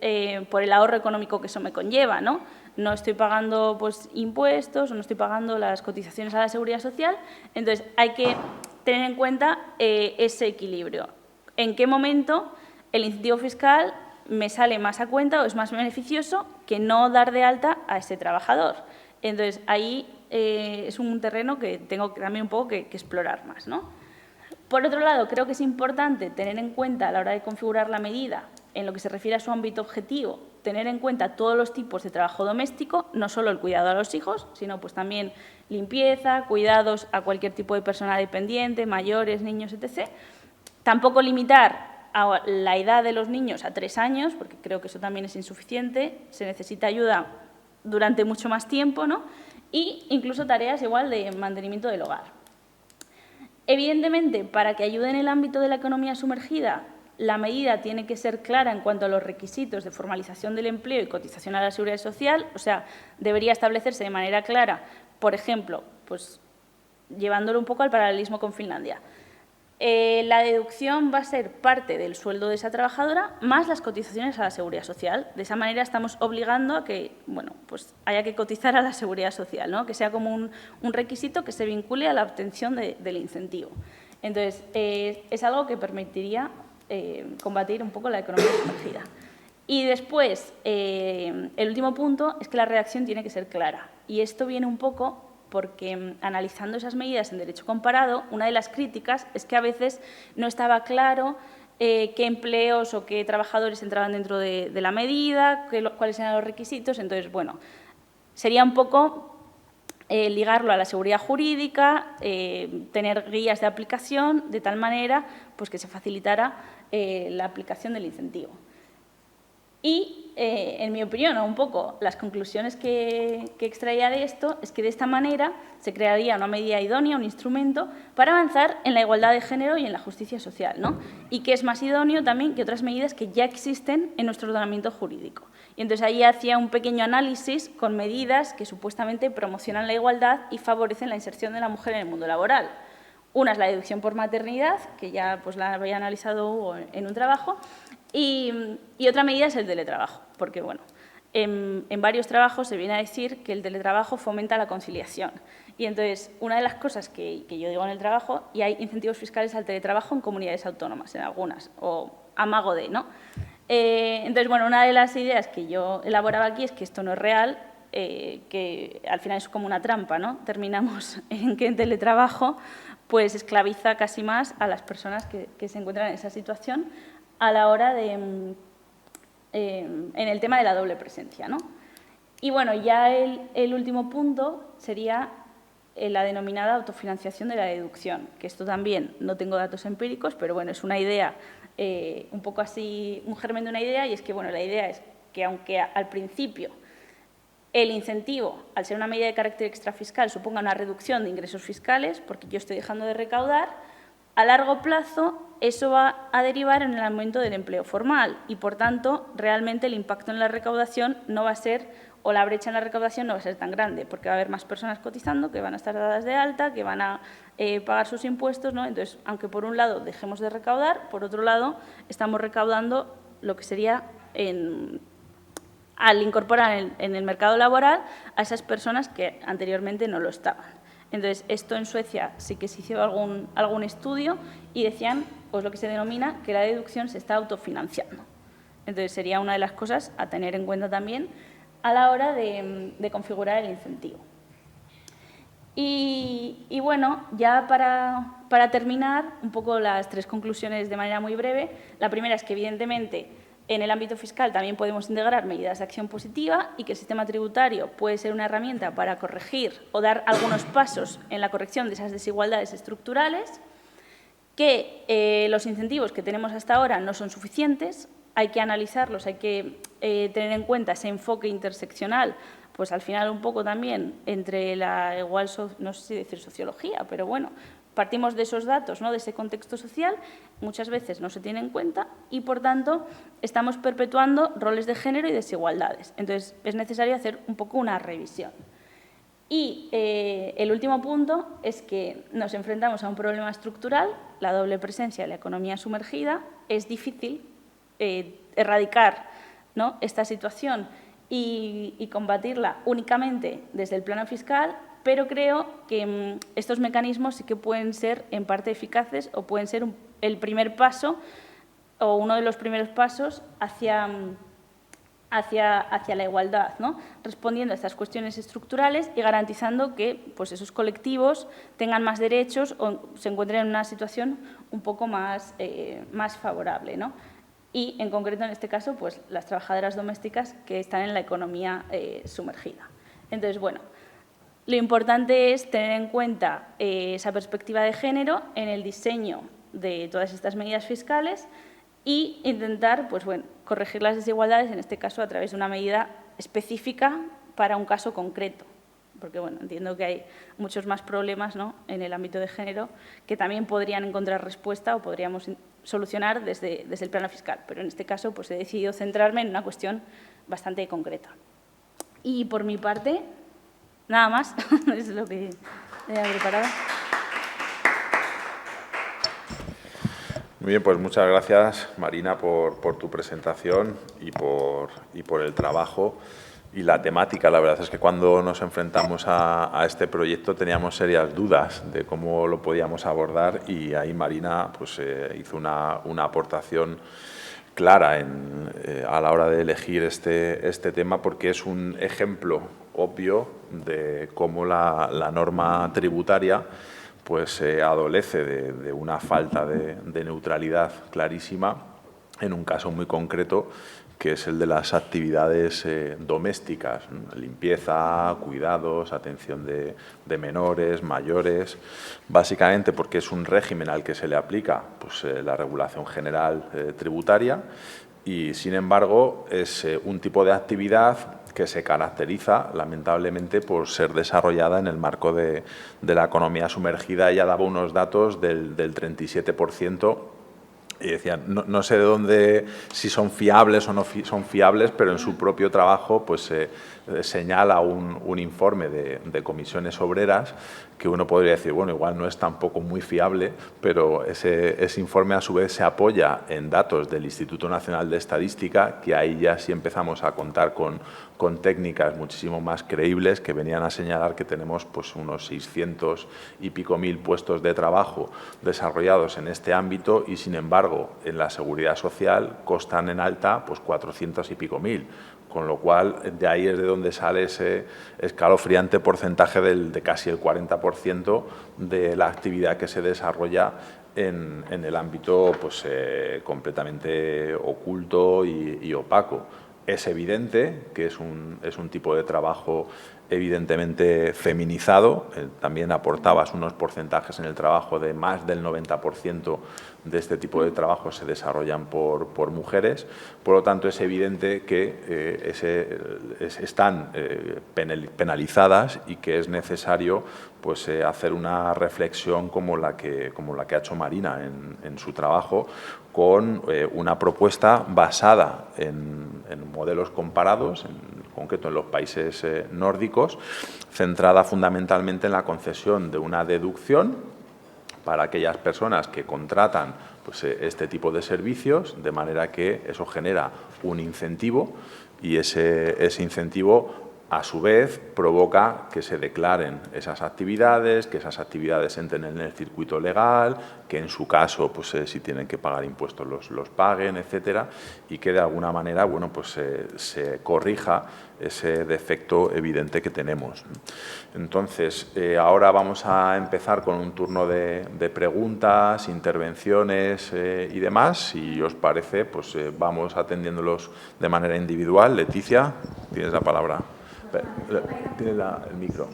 por el ahorro económico que eso me conlleva, ¿no? No estoy pagando pues, impuestos o no estoy pagando las cotizaciones a la Seguridad Social. Entonces, hay que tener en cuenta ese equilibrio. ¿En qué momento el incentivo fiscal me sale más a cuenta o es más beneficioso que no dar de alta a ese trabajador? Entonces, ahí es un terreno que tengo también un poco que explorar más, ¿no? Por otro lado, creo que es importante tener en cuenta a la hora de configurar la medida, en lo que se refiere a su ámbito objetivo, tener en cuenta todos los tipos de trabajo doméstico, no solo el cuidado a los hijos, sino pues también limpieza, cuidados a cualquier tipo de persona dependiente, mayores, niños, etc. Tampoco limitar a la edad de los niños a 3 años, porque creo que eso también es insuficiente, se necesita ayuda durante mucho más tiempo, ¿no? Y incluso tareas igual de mantenimiento del hogar. Evidentemente, para que ayude en el ámbito de la economía sumergida, la medida tiene que ser clara en cuanto a los requisitos de formalización del empleo y cotización a la Seguridad Social, o sea, debería establecerse de manera clara, por ejemplo, pues llevándolo un poco al paralelismo con Finlandia. La deducción va a ser parte del sueldo de esa trabajadora más las cotizaciones a la Seguridad Social. De esa manera estamos obligando a que bueno, pues haya que cotizar a la Seguridad Social, ¿no? Que sea como un requisito que se vincule a la obtención del incentivo. Entonces, es algo que permitiría combatir un poco la economía sumergida. Y después, el último punto es que la redacción tiene que ser clara. Y esto viene un poco porque analizando esas medidas en derecho comparado, una de las críticas es que a veces no estaba claro qué empleos o qué trabajadores entraban dentro de la medida, cuáles eran los requisitos. Entonces, bueno, sería un poco ligarlo a la seguridad jurídica, tener guías de aplicación de tal manera pues, que se facilitara la aplicación del incentivo. Y, en mi opinión, un poco las conclusiones que extraía de esto es que de esta manera se crearía una medida idónea, un instrumento para avanzar en la igualdad de género y en la justicia social, ¿no? Y que es más idóneo también que otras medidas que ya existen en nuestro ordenamiento jurídico. Y entonces ahí hacía un pequeño análisis con medidas que supuestamente promocionan la igualdad y favorecen la inserción de la mujer en el mundo laboral. Una es la deducción por maternidad, que ya pues, la había analizado Hugo en un trabajo, y otra medida es el teletrabajo, porque bueno, en varios trabajos se viene a decir que el teletrabajo fomenta la conciliación. Y entonces, una de las cosas que yo digo en el trabajo, y hay incentivos fiscales al teletrabajo en comunidades autónomas, en algunas, o amago de, ¿no? Entonces, bueno, una de las ideas que yo elaboraba aquí es que esto no es real, que al final es como una trampa, ¿no? Terminamos en que el teletrabajo pues esclaviza casi más a las personas que se encuentran en esa situación a la hora de, en el tema de la doble presencia, ¿no? Y bueno, ya el último punto sería la denominada autofinanciación de la deducción, que esto también no tengo datos empíricos, pero bueno, es una idea, un poco así, un germen de una idea, y es que bueno, la idea es que aunque al principio el incentivo, al ser una medida de carácter extrafiscal, suponga una reducción de ingresos fiscales, porque yo estoy dejando de recaudar, a largo plazo eso va a derivar en el aumento del empleo formal y, por tanto, realmente el impacto en la recaudación no va a ser, o la brecha en la recaudación no va a ser tan grande, porque va a haber más personas cotizando que van a estar dadas de alta, que van a pagar sus impuestos, ¿no? Entonces, aunque por un lado dejemos de recaudar, por otro lado estamos recaudando lo que sería al incorporar en el mercado laboral a esas personas que anteriormente no lo estaban. Entonces, esto en Suecia sí que se hizo algún estudio y decían, pues lo que se denomina, que la deducción se está autofinanciando. Entonces, sería una de las cosas a tener en cuenta también a la hora de configurar el incentivo. Y bueno, ya para terminar, un poco las 3 conclusiones de manera muy breve. La primera es que, evidentemente, en el ámbito fiscal también podemos integrar medidas de acción positiva y que el sistema tributario puede ser una herramienta para corregir o dar algunos pasos en la corrección de esas desigualdades estructurales, que los incentivos que tenemos hasta ahora no son suficientes, hay que analizarlos, hay que tener en cuenta ese enfoque interseccional, pues al final un poco también entre la igual, no sé si decir sociología, pero bueno, partimos de esos datos, ¿no?, de ese contexto social, muchas veces no se tiene en cuenta y, por tanto, estamos perpetuando roles de género y desigualdades. Entonces, es necesario hacer un poco una revisión. Y el último punto es que nos enfrentamos a un problema estructural, la doble presencia de la economía sumergida. Es difícil erradicar, ¿no?, esta situación y combatirla únicamente desde el plano fiscal, pero creo que estos mecanismos sí que pueden ser en parte eficaces o pueden ser el primer paso o uno de los primeros pasos hacia la igualdad, ¿no?, respondiendo a estas cuestiones estructurales y garantizando que pues, esos colectivos tengan más derechos o se encuentren en una situación un poco más favorable, ¿no? Y, en concreto, en este caso, pues, las trabajadoras domésticas que están en la economía sumergida. Entonces, bueno, lo importante es tener en cuenta esa perspectiva de género en el diseño de todas estas medidas fiscales y intentar, pues, bueno, corregir las desigualdades, en este caso a través de una medida específica para un caso concreto. Porque, bueno, entiendo que hay muchos más problemas, ¿no?, en el ámbito de género que también podrían encontrar respuesta o podríamos solucionar desde el plano fiscal. Pero en este caso pues, he decidido centrarme en una cuestión bastante concreta. Y por mi parte, nada más, es lo que he preparado. Muy bien, pues muchas gracias, Marina, por tu presentación y por el trabajo y la temática. La verdad es que cuando nos enfrentamos a este proyecto teníamos serias dudas de cómo lo podíamos abordar y ahí Marina pues, hizo una aportación clara a la hora de elegir este tema, porque es un ejemplo obvio de cómo la norma tributaria pues adolece de una falta de neutralidad clarísima en un caso muy concreto, que es el de las actividades domésticas, limpieza, cuidados, atención de menores, mayores, básicamente porque es un régimen al que se le aplica pues, la regulación general tributaria y, sin embargo, es un tipo de actividad que se caracteriza, lamentablemente, por ser desarrollada en el marco de la economía sumergida. Ella daba unos datos del 37%. Y decían, no sé de dónde, si son fiables o no son fiables, pero en su propio trabajo pues, señala un informe de comisiones obreras que uno podría decir, bueno, igual no es tampoco muy fiable, pero ese informe a su vez se apoya en datos del Instituto Nacional de Estadística, que ahí ya sí empezamos a contar con técnicas muchísimo más creíbles que venían a señalar que tenemos pues, unos 600 y pico mil puestos de trabajo desarrollados en este ámbito y, sin embargo, en la Seguridad Social constan en alta pues, 400 y pico mil. Con lo cual, de ahí es de donde sale ese escalofriante porcentaje de casi el 40% de la actividad que se desarrolla en el ámbito pues, completamente oculto y opaco. Es evidente que es un tipo de trabajo evidentemente feminizado. También aportabas unos porcentajes en el trabajo de más del 90% de este tipo de trabajos se desarrollan por mujeres. Por lo tanto, es evidente que están penalizadas y que es necesario pues, hacer una reflexión como la que ha hecho Marina en su trabajo, con una propuesta basada en modelos comparados, en concreto en los países nórdicos, centrada fundamentalmente en la concesión de una deducción para aquellas personas que contratan pues, este tipo de servicios, de manera que eso genera un incentivo y ese incentivo a su vez provoca que se declaren esas actividades, que esas actividades entren en el circuito legal, que en su caso, pues, si tienen que pagar impuestos, los paguen, etcétera, y que de alguna manera, bueno, pues, se corrija ese defecto evidente que tenemos. Entonces, ahora vamos a empezar con un turno de preguntas, intervenciones y demás. Si os parece, pues vamos atendiéndolos de manera individual. Leticia, tienes la palabra. Tienes el micro.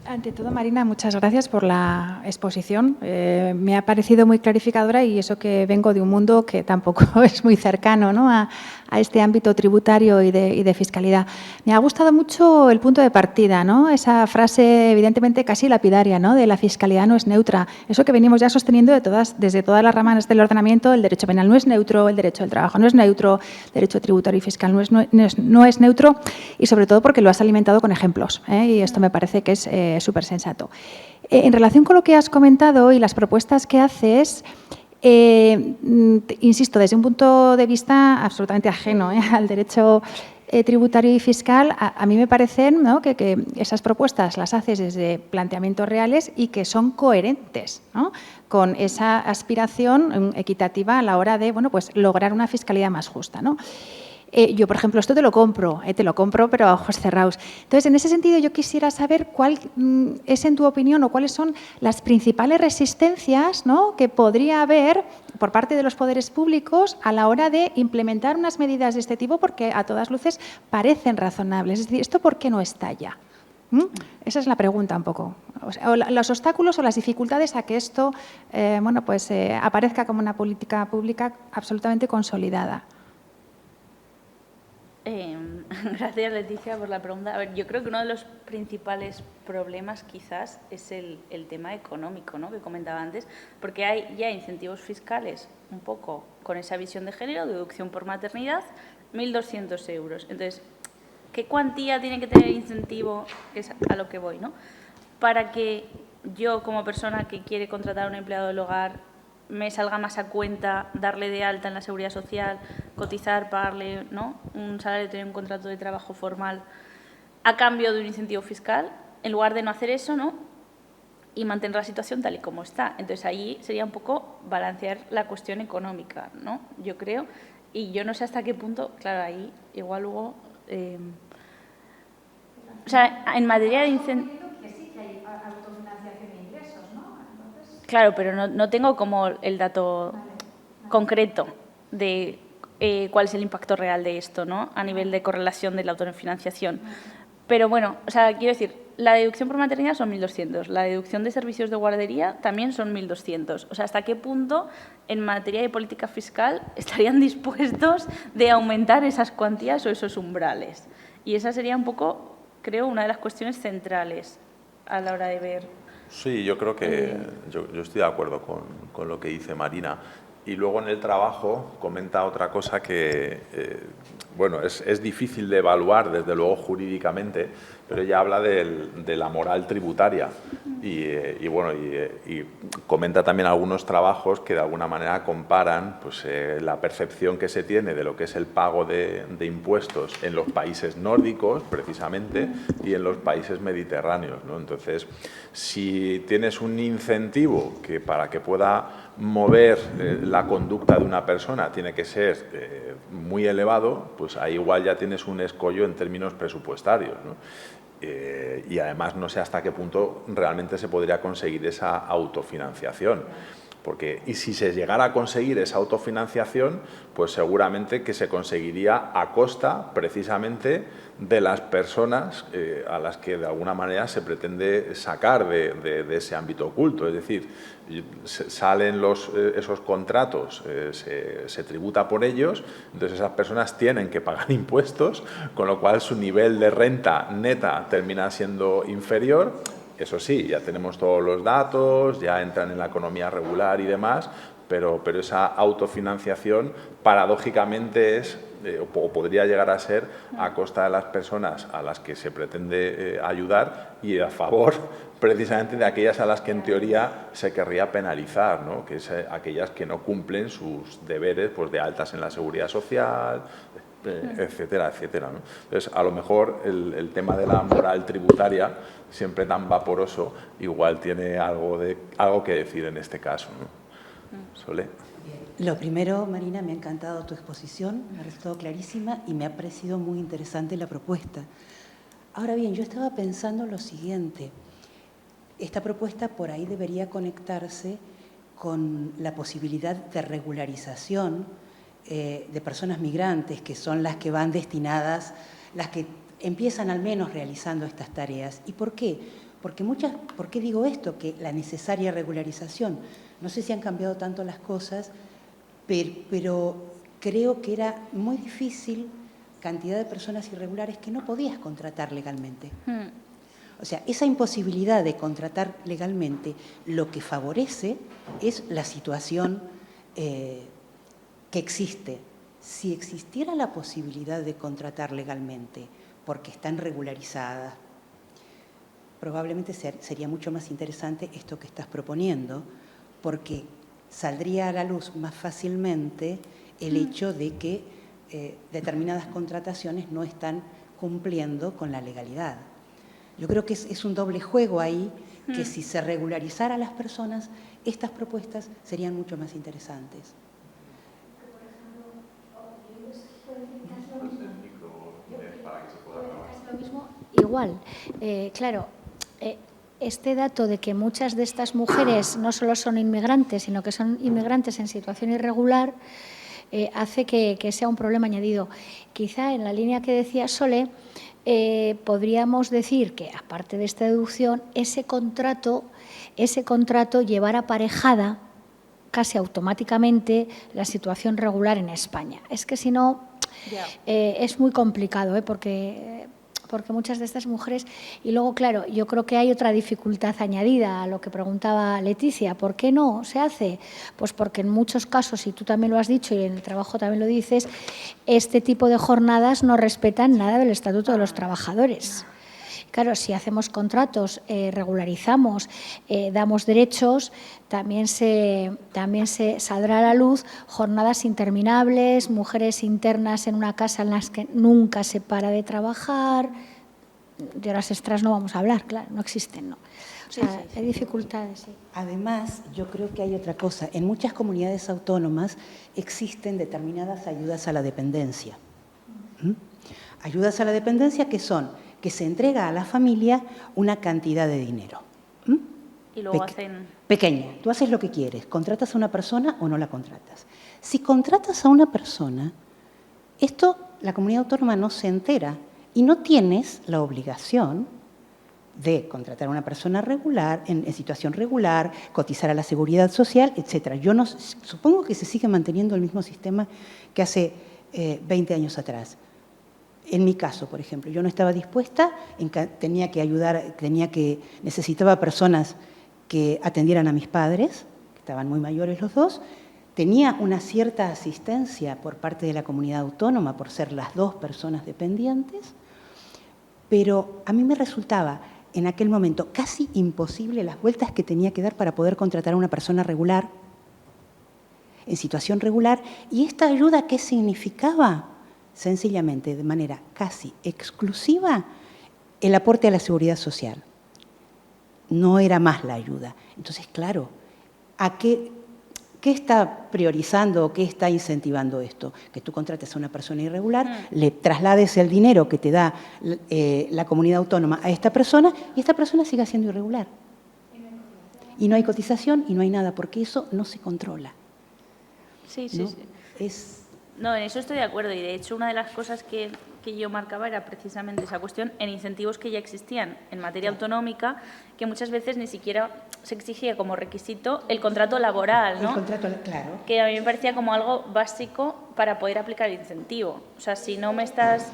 Ante todo, Marina, muchas gracias por la exposición. Me ha parecido muy clarificadora y eso que vengo de un mundo que tampoco es muy cercano, ¿no?, a este ámbito tributario y de fiscalidad. Me ha gustado mucho el punto de partida, ¿no?, esa frase evidentemente casi lapidaria, ¿no?, de la fiscalidad no es neutra. Eso que venimos ya sosteniendo desde todas las ramas del ordenamiento, el derecho penal no es neutro, el derecho del trabajo no es neutro, el derecho tributario y fiscal no es neutro, y sobre todo porque lo has alimentado con ejemplos, y esto me parece que es súper sensato. En relación con lo que has comentado y las propuestas que haces, insisto, desde un punto de vista absolutamente ajeno al derecho tributario y fiscal, a mí me parecen, ¿no?, que esas propuestas las haces desde planteamientos reales y que son coherentes, ¿no?, con esa aspiración equitativa a la hora de, bueno, pues, lograr una fiscalidad más justa, ¿no? Yo, por ejemplo, esto te lo compro, pero a ojos cerrados. Entonces, en ese sentido, yo quisiera saber cuál es, en tu opinión, o cuáles son las principales resistencias, ¿no?, que podría haber por parte de los poderes públicos a la hora de implementar unas medidas de este tipo, porque a todas luces parecen razonables. Es decir, ¿esto por qué no está ya? Esa es la pregunta un poco. O los obstáculos o las dificultades a que esto bueno, pues, aparezca como una política pública absolutamente consolidada. Gracias, Leticia, por la pregunta. A ver, yo creo que uno de los principales problemas quizás es el tema económico, ¿no?, que comentaba antes, porque hay ya incentivos fiscales un poco con esa visión de género, deducción por maternidad, 1.200 euros. Entonces, ¿qué cuantía tiene que tener incentivo? Es a lo que voy, ¿no? Para que yo, como persona que quiere contratar a un empleado del hogar, me salga más a cuenta darle de alta en la Seguridad Social, cotizar, pagarle, ¿no?, un salario, tener un contrato de trabajo formal a cambio de un incentivo fiscal, en lugar de no hacer eso, ¿no?, y mantener la situación tal y como está. Entonces, ahí sería un poco balancear la cuestión económica, ¿no?, yo creo. Y yo no sé hasta qué punto, claro, ahí igual luego... o sea, en materia de incentivos... Claro, pero no tengo como el dato concreto de cuál es el impacto real de esto, ¿no?, a nivel de correlación de la autofinanciación. Pero bueno, o sea, quiero decir, la deducción por maternidad son 1.200, la deducción de servicios de guardería también son 1.200. O sea, ¿hasta qué punto en materia de política fiscal estarían dispuestos de aumentar esas cuantías o esos umbrales? Y esa sería un poco, creo, una de las cuestiones centrales a la hora de ver... Sí, yo creo que yo estoy de acuerdo con lo que dice Marina. Y luego en el trabajo comenta otra cosa que, bueno, es difícil de evaluar, desde luego, jurídicamente, pero ella habla de la moral tributaria y bueno, y comenta también algunos trabajos que de alguna manera comparan pues, la percepción que se tiene de lo que es el pago de impuestos en los países nórdicos, precisamente, y en los países mediterráneos, ¿no? Entonces, si tienes un incentivo que para que pueda mover la conducta de una persona tiene que ser muy elevado, pues ahí igual ya tienes un escollo en términos presupuestarios, ¿no? Y además no sé hasta qué punto realmente se podría conseguir esa autofinanciación. Y si se llegara a conseguir esa autofinanciación, pues seguramente que se conseguiría a costa precisamente de las personas a las que de alguna manera se pretende sacar de ese ámbito oculto. Es decir, salen esos contratos, se tributa por ellos, entonces esas personas tienen que pagar impuestos, con lo cual su nivel de renta neta termina siendo inferior. Eso sí, ya tenemos todos los datos, ya entran en la economía regular y demás, pero esa autofinanciación paradójicamente es, o podría llegar a ser, a costa de las personas a las que se pretende ayudar y a favor precisamente de aquellas a las que en teoría se querría penalizar, ¿no? Que es aquellas que no cumplen sus deberes, pues, de altas en la seguridad social, etcétera, etcétera, ¿no? Entonces, a lo mejor el tema de la moral tributaria, siempre tan vaporoso, igual tiene algo que decir en este caso, ¿no? Sole. Lo primero, Marina, me ha encantado tu exposición, me ha resultado clarísima y me ha parecido muy interesante la propuesta. Ahora bien, yo estaba pensando lo siguiente. Esta propuesta por ahí debería conectarse con la posibilidad de regularización de personas migrantes, que son las que van destinadas, las que empiezan al menos realizando estas tareas. ¿Y por qué? ¿Por qué digo esto? Que la necesaria regularización. No sé si han cambiado tanto las cosas, pero creo que era muy difícil cantidad de personas irregulares que no podías contratar legalmente. O sea, esa imposibilidad de contratar legalmente lo que favorece es la situación que existe. Si existiera la posibilidad de contratar legalmente porque están regularizadas, probablemente sería mucho más interesante esto que estás proponiendo, porque saldría a la luz más fácilmente el hecho de que determinadas contrataciones no están cumpliendo con la legalidad. Yo creo que es un doble juego ahí, que si se regularizara a las personas, estas propuestas serían mucho más interesantes. Igual, claro, este dato de que muchas de estas mujeres no solo son inmigrantes, sino que son inmigrantes en situación irregular, hace que sea un problema añadido. Quizá en la línea que decía Sole, podríamos decir que, aparte de esta deducción, ese contrato llevar aparejada casi automáticamente la situación regular en España. Es que si no, es muy complicado, porque muchas de estas mujeres… Y luego, claro, yo creo que hay otra dificultad añadida a lo que preguntaba Leticia. ¿Por qué no se hace? Pues porque en muchos casos, y tú también lo has dicho y en el trabajo también lo dices, este tipo de jornadas no respetan nada del Estatuto de los Trabajadores. Claro, si hacemos contratos, regularizamos, damos derechos, también se saldrá a la luz jornadas interminables, mujeres internas en una casa en las que nunca se para de trabajar. De horas extras no vamos a hablar, claro, no existen, ¿no? O sea, sí. Hay dificultades. Sí. Además, yo creo que hay otra cosa. En muchas comunidades autónomas existen determinadas ayudas a la dependencia. Ayudas a la dependencia que son que se entrega a la familia una cantidad de dinero. Y luego hacen… Pequeña. Tú haces lo que quieres. ¿Contratas a una persona o no la contratas? Si contratas a una persona, esto la comunidad autónoma no se entera y no tienes la obligación de contratar a una persona regular, en situación regular, cotizar a la seguridad social, etc. Yo no, supongo que se sigue manteniendo el mismo sistema que hace 20 años atrás. En mi caso, por ejemplo, yo no estaba dispuesta, tenía que ayudar, necesitaba personas que atendieran a mis padres, que estaban muy mayores los dos, tenía una cierta asistencia por parte de la comunidad autónoma por ser las dos personas dependientes, pero a mí me resultaba en aquel momento casi imposible las vueltas que tenía que dar para poder contratar a una persona regular, en situación regular, y esta ayuda, ¿qué significaba? Sencillamente, de manera casi exclusiva, el aporte a la seguridad social. No era más la ayuda. Entonces, claro, ¿a qué está priorizando o qué está incentivando esto? Que tú contrates a una persona irregular, le traslades el dinero que te da la comunidad autónoma a esta persona y esta persona siga siendo irregular. y no hay cotización y no hay nada, porque eso no se controla. Sí, sí, ¿no? sí. No, en eso estoy de acuerdo, y de hecho una de las cosas que yo marcaba era precisamente esa cuestión en incentivos que ya existían en materia autonómica, que muchas veces ni siquiera se exigía como requisito el contrato laboral, ¿no? El contrato, claro. Que a mí me parecía como algo básico para poder aplicar el incentivo. O sea, si no me estás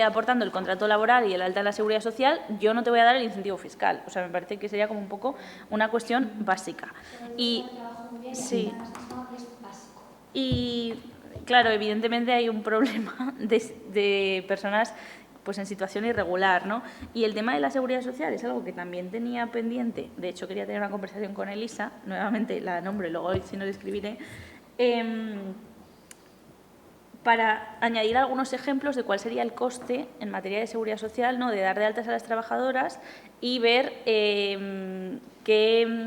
aportando el contrato laboral y el alta de la seguridad social, yo no te voy a dar el incentivo fiscal. O sea, me parece que sería como un poco una cuestión básica. Y sí. Y claro, evidentemente hay un problema de personas pues en situación irregular, ¿no? Y el tema de la seguridad social es algo que también tenía pendiente. De hecho, quería tener una conversación con Elisa, nuevamente la nombro y luego si no le escribiré, para añadir algunos ejemplos de cuál sería el coste en materia de seguridad social, ¿no? De dar de altas a las trabajadoras y ver qué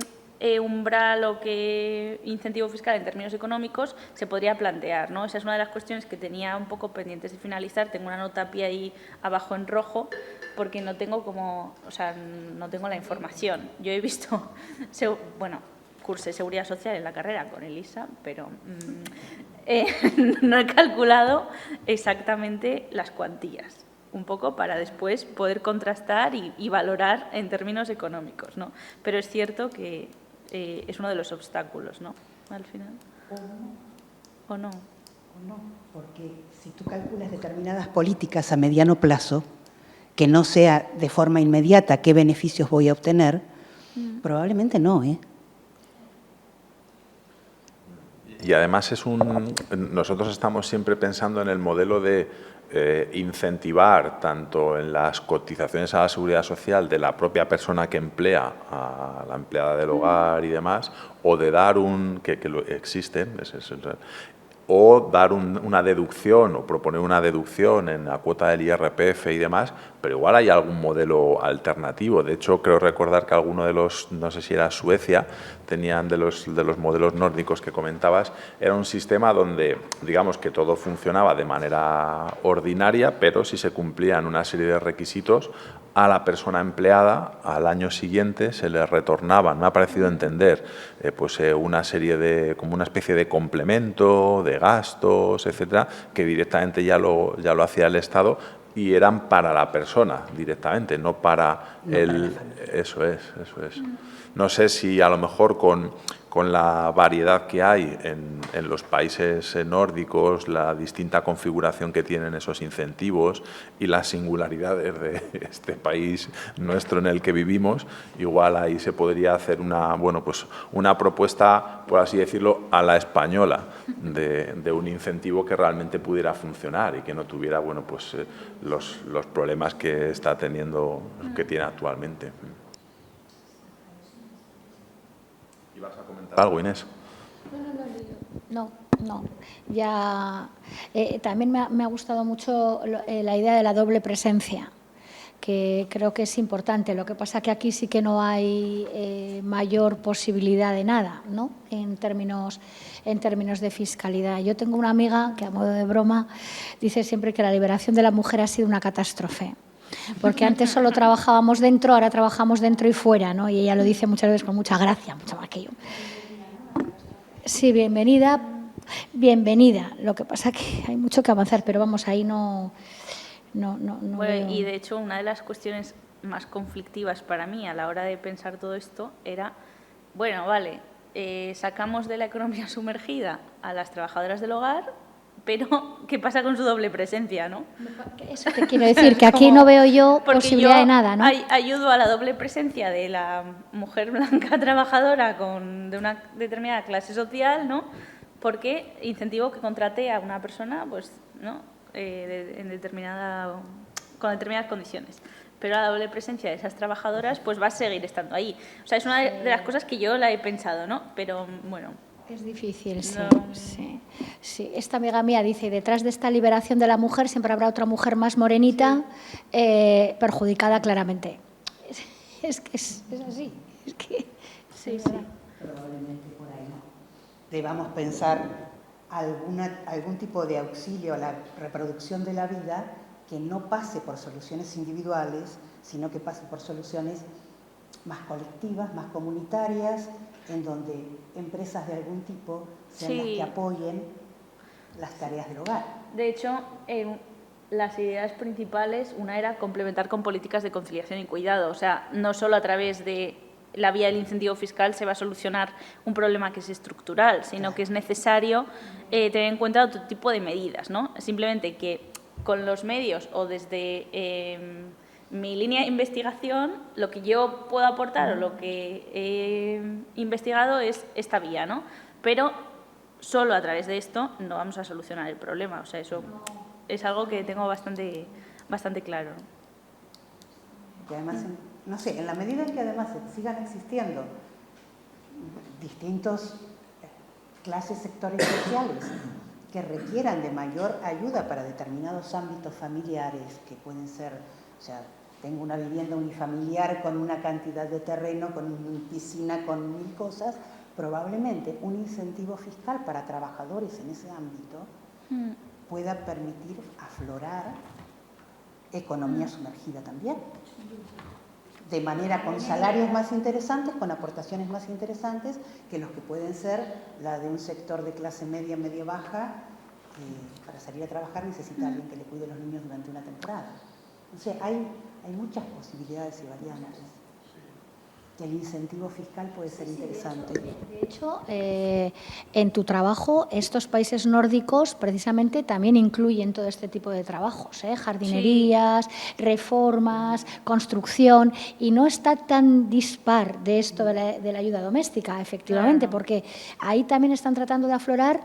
umbral o qué incentivo fiscal en términos económicos se podría plantear, ¿no? Esa es una de las cuestiones que tenía un poco pendientes de finalizar. Tengo una nota a pie ahí abajo en rojo porque no tengo no tengo la información. Yo he visto, cursé seguridad social en la carrera con Elisa, pero no he calculado exactamente las cuantías, un poco para después poder contrastar y valorar en términos económicos, ¿no? Pero es cierto que es uno de los obstáculos, ¿no? Al final. ¿O no? O no, porque si tú calculas determinadas políticas a mediano plazo, que no sea de forma inmediata qué beneficios voy a obtener, probablemente no, ¿eh? Y además nosotros estamos siempre pensando en el modelo de incentivar tanto en las cotizaciones a la seguridad social de la propia persona que emplea a la empleada del hogar y demás, o de dar existen, o dar una deducción o proponer una deducción en la cuota del IRPF y demás, pero igual hay algún modelo alternativo. De hecho, creo recordar que alguno de los, no sé si era Suecia, tenían de los modelos nórdicos que comentabas, era un sistema donde, digamos que todo funcionaba de manera ordinaria, pero si se cumplían una serie de requisitos, a la persona empleada al año siguiente se le retornaban, me ha parecido entender, una serie de, como una especie de complemento, de gastos, etcétera, que directamente ya lo hacía el Estado y eran para la persona directamente, no para el... Eso es. No sé si a lo mejor con la variedad que hay en los países nórdicos, la distinta configuración que tienen esos incentivos y las singularidades de este país nuestro en el que vivimos, igual ahí se podría hacer una propuesta, por así decirlo, a la española de un incentivo que realmente pudiera funcionar y que no tuviera los problemas que está teniendo, que tiene actualmente. ¿Vas a comentar algo, Inés? No. Ya, también me ha gustado mucho la idea de la doble presencia, que creo que es importante. Lo que pasa que aquí sí que no hay mayor posibilidad de nada, ¿no? En términos de fiscalidad. Yo tengo una amiga que, a modo de broma, dice siempre que la liberación de la mujer ha sido una catástrofe. Porque antes solo trabajábamos dentro, ahora trabajamos dentro y fuera, ¿no? Y ella lo dice muchas veces con mucha gracia, mucho más que yo. Sí, bienvenida. Lo que pasa es que hay mucho que avanzar, pero vamos, ahí no bueno, y de hecho, una de las cuestiones más conflictivas para mí a la hora de pensar todo esto era, sacamos de la economía sumergida a las trabajadoras del hogar, pero ¿qué pasa con su doble presencia, no? Eso te quiero decir, que aquí no veo yo posibilidad de nada, ¿no? Ayudo a la doble presencia de la mujer blanca trabajadora de una determinada clase social, ¿no? Porque incentivo que contrate a una persona, con determinadas condiciones. Pero la doble presencia de esas trabajadoras, va a seguir estando ahí. O sea, es una de las cosas que yo la he pensado, ¿no? Pero, bueno... Es difícil, sí. Esta amiga mía dice, detrás de esta liberación de la mujer siempre habrá otra mujer más morenita, perjudicada claramente. Es que es así. Sí. Probablemente por ahí debamos pensar algún tipo de auxilio a la reproducción de la vida que no pase por soluciones individuales, sino que pase por soluciones más colectivas, más comunitarias, en donde empresas de algún tipo sean las que apoyen las tareas del hogar. De hecho, las ideas principales, una era complementar con políticas de conciliación y cuidado. O sea, no solo a través de la vía del incentivo fiscal se va a solucionar un problema que es estructural, sino que es necesario tener en cuenta otro tipo de medidas, ¿no? Simplemente que con los medios o desde mi línea de investigación, lo que yo puedo aportar o lo que he investigado es esta vía, ¿no? Pero solo a través de esto no vamos a solucionar el problema. O sea, eso es algo que tengo bastante claro. Y además, no sé, en la medida en que además sigan existiendo distintos clases, sectores sociales que requieran de mayor ayuda para determinados ámbitos familiares, que pueden ser, o sea, tengo una vivienda unifamiliar con una cantidad de terreno, con una piscina, con 1000 cosas, probablemente un incentivo fiscal para trabajadores en ese ámbito pueda permitir aflorar economía sumergida también. De manera con salarios más interesantes, con aportaciones más interesantes que los que pueden ser la de un sector de clase media, media-baja, que para salir a trabajar necesita alguien que le cuide a los niños durante una temporada. O sea, hay muchas posibilidades y variantes. El incentivo fiscal puede ser interesante. De hecho, en tu trabajo, estos países nórdicos precisamente también incluyen todo este tipo de trabajos, jardinerías, reformas, construcción, y no está tan dispar de esto de la ayuda doméstica, efectivamente, porque ahí también están tratando de aflorar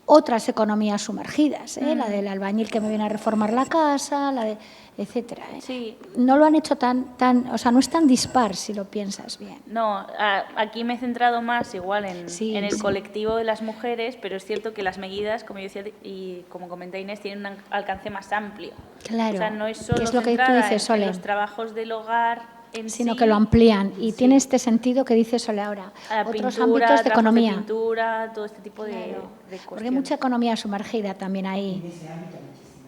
otras economías sumergidas, la del albañil que me viene a reformar la casa, la de etcétera. Sí. No lo han hecho o sea, no es tan dispar si lo piensas bien. No, aquí me he centrado más igual en el colectivo de las mujeres, pero es cierto que las medidas, como yo decía y como comenta Inés, tienen un alcance más amplio. Claro, o sea, no es solo que es lo que tú dices, en los trabajos del hogar sino que lo amplían y tiene este sentido que dice Sole ahora, otros ámbitos de economía. De pintura, todo este tipo de cuestiones. Porque hay mucha economía sumergida también ahí.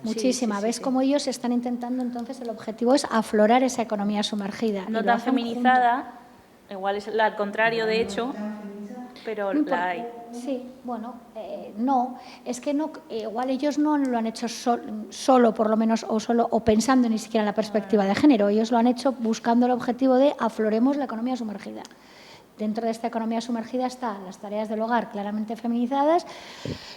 Muchísima. ¿Ves cómo ellos están intentando entonces, el objetivo es aflorar esa economía sumergida? No tan feminizada, igual es al contrario de hecho, pero la hay. Sí, bueno, no, es que no, igual ellos no lo han hecho solo, por lo menos, o pensando ni siquiera en la perspectiva de género, ellos lo han hecho buscando el objetivo de afloremos la economía sumergida. Dentro de esta economía sumergida están las tareas del hogar claramente feminizadas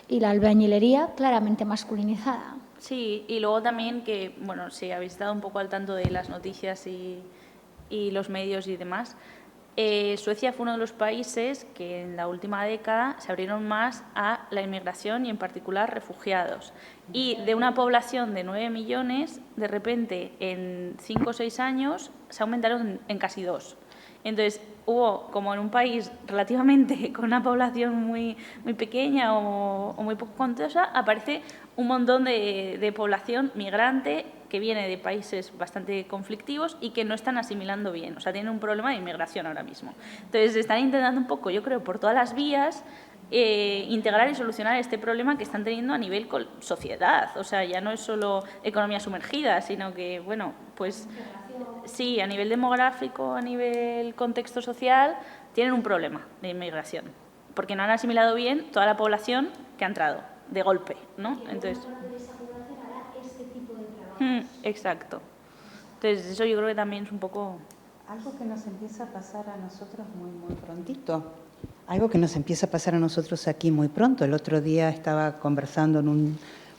y la albañilería claramente masculinizada. Sí, y luego también que, bueno, si habéis estado un poco al tanto de las noticias y los medios y demás, Suecia fue uno de los países que en la última década se abrieron más a la inmigración y en particular refugiados. Y de una población de 9 millones, de repente en 5 o 6 años se aumentaron en casi 2. Entonces, hubo, como en un país relativamente con una población muy pequeña o muy poco contagiosa, aparece un montón de población migrante que viene de países bastante conflictivos y que no están asimilando bien. O sea, tienen un problema de inmigración ahora mismo. Entonces, están intentando un poco, yo creo, por todas las vías, integrar y solucionar este problema que están teniendo a nivel sociedad. O sea, ya no es solo economía sumergida, sino que, bueno, pues sí, a nivel demográfico, a nivel contexto social, tienen un problema de inmigración, porque no han asimilado bien toda la población que ha entrado de golpe, ¿no? Entonces, exacto. Entonces, eso yo creo que también es un poco... Algo que nos empieza a pasar a nosotros muy prontito. Algo que nos empieza a pasar a nosotros aquí muy pronto. El otro día estaba conversando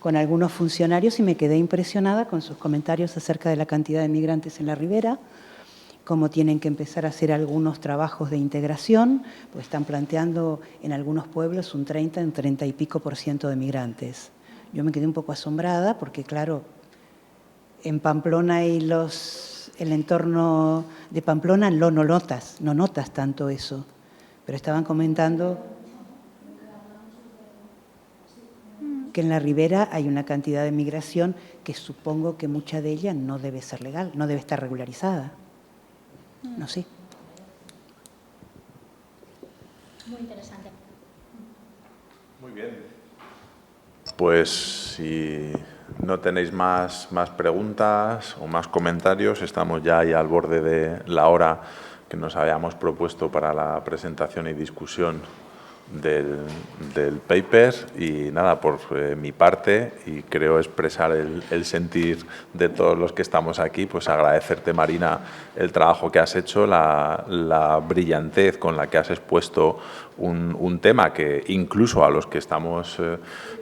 con algunos funcionarios y me quedé impresionada con sus comentarios acerca de la cantidad de migrantes en la Ribera, cómo tienen que empezar a hacer algunos trabajos de integración, pues están planteando en algunos pueblos un 30 y pico % de migrantes. Yo me quedé un poco asombrada porque, claro, en Pamplona y el entorno de Pamplona no notas tanto eso, pero estaban comentando que en la Ribera hay una cantidad de migración que supongo que mucha de ella no debe ser legal, no debe estar regularizada. No sé. Muy interesante. Muy bien. Pues si no tenéis más preguntas o más comentarios, estamos ya ahí al borde de la hora que nos habíamos propuesto para la presentación y discusión del paper. Y nada, por mi parte, y creo expresar el sentir de todos los que estamos aquí, pues agradecerte, Marina, el trabajo que has hecho, la brillantez con la que has expuesto un tema que incluso a los que estamos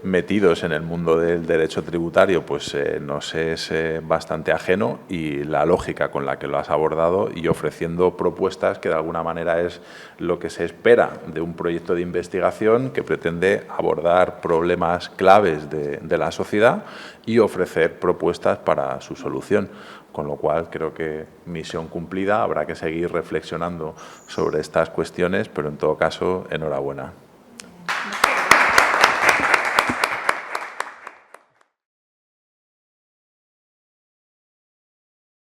metidos en el mundo del derecho tributario pues nos es bastante ajeno, y la lógica con la que lo has abordado y ofreciendo propuestas que de alguna manera es lo que se espera de un proyecto de investigación que pretende abordar problemas claves de la sociedad y ofrecer propuestas para su solución. Con lo cual, creo que misión cumplida. Habrá que seguir reflexionando sobre estas cuestiones, pero en todo caso, enhorabuena.